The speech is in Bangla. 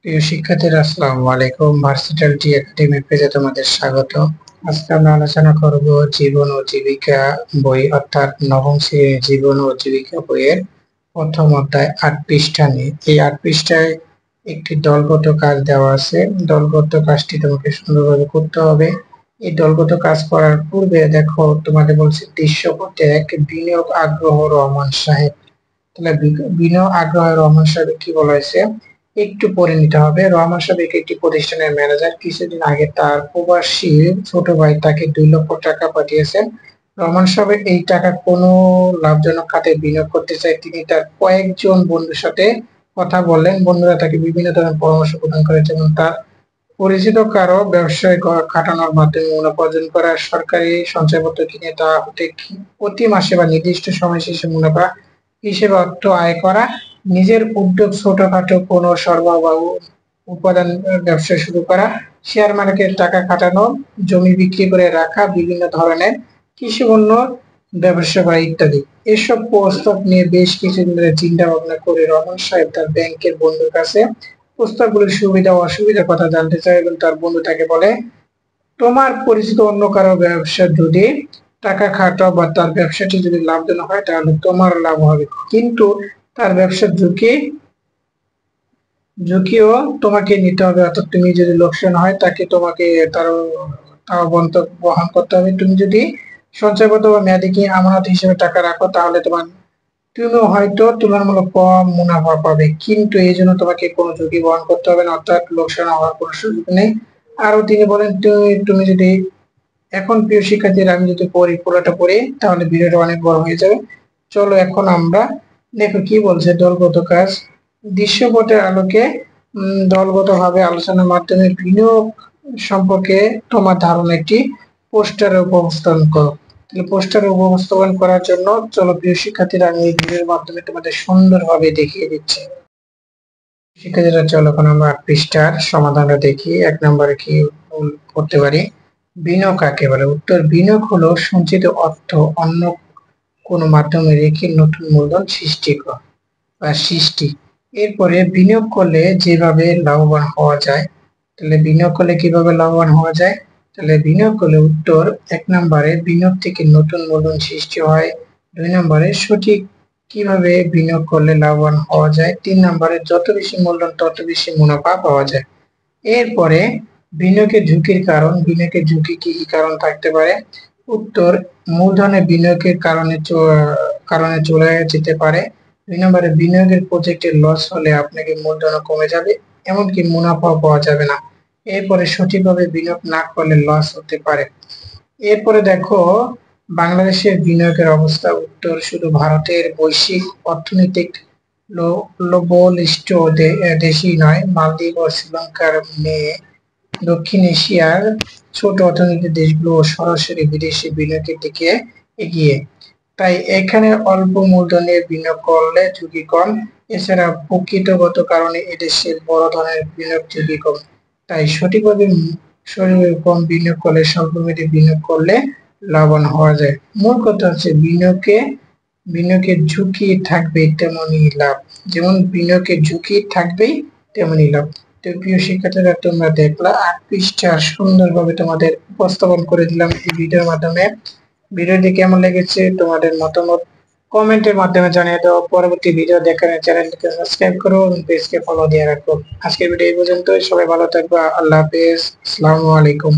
প্রিয় শিক্ষার্থীরা, আসসালামু আলাইকুম। ভার্সিটালিটি একাডেমি পেজে তোমাদের স্বাগত। আজকে আমরা আলোচনা করব জীবন ও জীবিকা বই, অর্থাৎ নবম শ্রেণীর জীবন ও জীবিকা বইয়ের প্রথম অধ্যায় ৮ পৃষ্ঠা নিয়ে। এই ৮ পৃষ্ঠায় একটি দলগত কাজ দেওয়া আছে। দলগত কাজটি তোমাকে সুন্দরভাবে করতে হবে। এই দলগত কাজ করার পূর্বে দেখো, তোমাদের বলছে দৃশ্যপটে এক বিনিয়োগ আগ্রহ রহমান সাহেব। তাহলে বিনিয়োগ আগ্রহ রহমান সাহেব কি বলা হয়েছে একটু পড়ে নিতে হবে। রহমান সাহেব একটি প্রতিষ্ঠানের ম্যানেজার। কিছুদিন আগে তার প্রবাসী ছোট ভাই তাকে 2 লক্ষ টাকা পাঠিয়েছেন। রহমান সাহেব এই টাকা কোনো লাভজনক খাতে বিনিয়োগ করতে চায়। তিনি তার কয়েকজন বন্ধুর সাথে কথা বললেন। বন্ধুরা তাকে বিভিন্ন ধরনের পরামর্শ প্রদান করে, যেমন তার পরিচিত কারো ব্যবসায় খাটানোর মাধ্যমে মুনাফা অর্জন করা, সরকারি সঞ্চয়পত্র কিনে তা হতে প্রতি মাসে বা নির্দিষ্ট সময় শেষে মুনাফা হিসেবে অর্থ আয় করা, নিজের উদ্যোগ ছোটখাটো কোনো সরবরাহ বা উপাদান ব্যবসা শুরু করা, শেয়ার মার্কেটে টাকা খাটানো, জমি বিক্রি করে রাখা, বিভিন্ন ধরনের কৃষি পণ্য ব্যবসা করা ইত্যাদি। এসব প্রস্তাব নিয়ে বেশ কিছুদিন ধরে চিন্তা ভাবনা করে রহমান সাহেব তার ব্যাংকের বন্ধুর কাছে প্রস্তাবগুলির সুবিধা ও অসুবিধার কথা জানতে চায় এবং তার বন্ধু তাকে বলে, তোমার পরিচিত অন্য কারো ব্যবসা যদি টাকা খাটাও বা তার ব্যবসাটি যদি লাভজনক হয় তাহলে তোমার লাভ হবে, কিন্তু তার ব্যবসার ঝুঁকিও তোমাকে নিতে হবে। অর্থাৎ তুমি যদি লোকসান হয় তাকে তোমাকে তাও বহন করতে হবে। তুমি যদি সঞ্চয়পত্র বা মেয়াদি কি আমানত হিসেবে টাকা রাখো তাহলে তুমিও হয়তো তুলনামূলক কম মুনাফা পাবে, কিন্তু এই জন্য তোমাকে কোনো ঝুঁকি বহন করতে হবে না, অর্থাৎ লোকসান হওয়ার কোনো সুযোগ নেই। আরো তিনি বলেন, তুমি যদি এখন, প্রিয় শিক্ষার্থীরা, আমি যদি পড়ি পুরোটা পড়ি তাহলে ভিডিওটা অনেক বড় হয়ে যাবে। চলো এখন আমরা দেখো কি বলছে। দলগত কাজ। দৃশ্যপটের আলোকে দলগতভাবে আলোচনার মাধ্যমে বিনিয়োগ সম্পর্কে তোমার ধারণা একটি পোস্টারে উপস্থাপন করো। তাহলে পোস্টারে উপস্থাপন করার জন্য চলো প্রিয় শিক্ষার্থীরা, আমি এই ভিডিওর মাধ্যমে তোমাদের সুন্দরভাবে দেখিয়ে দিচ্ছি। শিক্ষার্থীরা চলো এখন আমরা ৮ পৃষ্ঠার সমাধানটা দেখি। ১ নম্বরে কি করতে পারি। বিনিয়োগ কাকে বলে? উত্তর, বিনিয়োগ হলো সঞ্চিত অর্থ অন্য কোনো মাধ্যমে রেখে নতুন মূলধন সৃষ্টি। এরপরে বিনিয়োগ করলে যেভাবে লাভবান হওয়া যায়। তাহলে বিনিয়োগ করলে কিভাবে লাভবান হওয়া যায়? তাহলে বিনিয়োগ করলে উত্তর, ১ নম্বরে বিনিয়োগ থেকে নতুন মূলধন সৃষ্টি হয়। ২ নম্বরে সঠিক কিভাবে বিনিয়োগ করলে লাভবান হওয়া যায়। ৩ নম্বরে যত বেশি মূলধন তত বেশি মুনাফা পাওয়া যায়। এরপরে বিনিয়োগের ঝুঁকির কারণ। বিনিয়োগের ঝুঁকি কি কি কারণ থাকতে পারে? উত্তর, মূলধনে বিনিয়োগের কারণে চলে যেতে পারে। ২ নম্বরে বিনিয়োগের প্রজেক্টে লস হলে আপনাকে মূলধন কমে যাবে, এমনকি মুনাফাও পাওয়া যাবে না। এরপরে সঠিকভাবে বিনিয়োগ না করলে লস হতে পারে। এরপরে দেখো বাংলাদেশের বিনিয়োগের অবস্থা। উত্তর, শুধু ভারতের বৈশ্বিক অর্থনৈতিক বলিষ্ঠ দেশই নয়, মালদ্বীপ ও শ্রীলঙ্কার মেয়ে দক্ষিণ এশিয়ার ছোট অর্থনৈতিক দেশগুলো সরাসরি বিদেশি বিনিয়োগের দিকে এগিয়ে। তাই এখানে অল্প মূলধনে বিনিয়োগ করলে ঝুঁকি কম। এছাড়া প্রকৃতিগত কারণে এদেশের বড় ধরনের বিনিয়োগ ঝুঁকি কম। তাই সঠিকভাবে কম বিনিয়োগ করলে, স্বল্প মেয়াদে বিনিয়োগ করলে লাভবান হওয়া যায়। মূল কথা হচ্ছে বিনিয়োগের ঝুঁকি থাকবে তেমনই লাভ। যেমন বিনিয়োগের ঝুঁকি থাকবেই তেমনই লাভ। তো প্রিয় শিক্ষার্থীরা, তোমরা দেখলা ৮ পৃষ্ঠা সুন্দরভাবে তোমাদের উপস্থাপন করে দিলাম এই ভিডিওর মাধ্যমে। ভিডিওটি কেমন লেগেছে তোমাদের মতামত কমেন্টের মাধ্যমে জানিয়ে দাও। পরবর্তী ভিডিও দেখার চ্যানেলটিকে সাবস্ক্রাইব করো এবং পেজকে ফলো দিয়ে রাখো। আজকের ভিডিও এই পর্যন্তই। সবাই ভালো থাকবে। আল্লাহ হাফেজ। আসসালামু আলাইকুম।